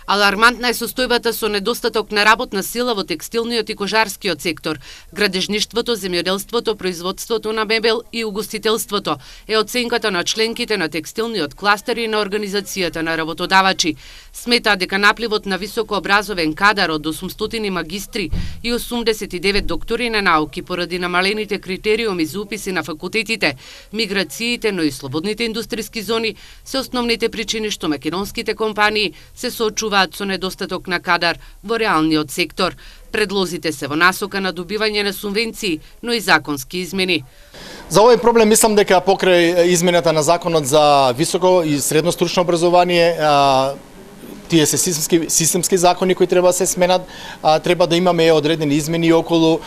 Алармантна е состојбата со недостаток на работна сила во текстилниот и кожарскиот сектор, градежништвото, земјоделството, производството на мебел и угостителството, е оценката на членките на текстилниот кластер и на Организацијата на работодавачи. Сметаат дека напливот на високообразовен кадар од 800 магистри и 89 доктори на науки поради намалените критериуми за уписи на факултетите, миграциите, но и слободните индустријски зони се основните причини што македонските компании се соочуваат со недостаток на кадар во реалниот сектор. Предлозите се во насока на добивање на субвенции, но и законски измени. За овој проблем мислам дека покрај измената на законот за високо и средно стручно образование, тие се системски закони кои треба да се сменат, треба да имаме одредени измени околу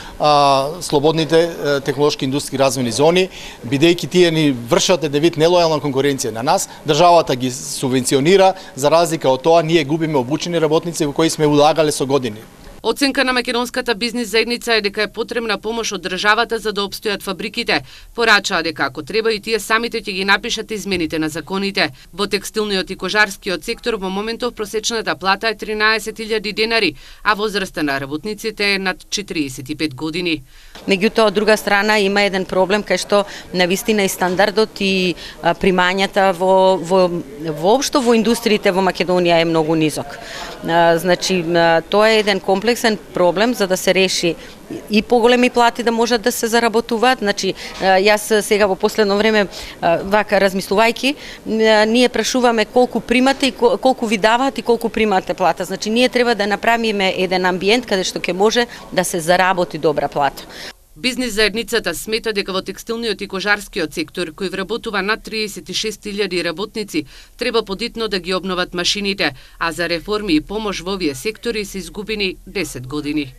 слободните технолошки индустријски развојни зони, бидејќи тие ни вршат еден вид нелојална конкуренција на нас, државата ги субвенционира, за разлика од тоа ние губиме обучени работници во кои сме улагале со години. Оценка на македонската бизнис заедница е дека е потребна помош од државата за да обстојат фабриките. Порачаа дека ако треба и тие самите ќе ги напишат измените на законите. Во текстилниот и кожарскиот сектор во моментов просечната плата е 13.000 денари, а возраста на работниците е над 45 години. Меѓутоа, од друга страна, има еден проблем кај што навистина и стандардот и примањата воопшто во индустриите во Македонија е многу низок. Значи, тоа е еден комплексен проблем за да се реши и поголеми плати да можат да се заработуваат. Значи, јас сега во последно време, вака размислувајќи, ние прашуваме колку примате и колку ви даваат и колку примате плата. Значи, ние треба да направиме еден амбиент каде што ќе може да се заработи добра плата. Бизнис заедницата смета дека во текстилниот и кожарскиот сектор, кој вработува над 36.000 работници, треба подитно да ги обноват машините, а за реформи и помош во овие сектори се изгубени 10 години.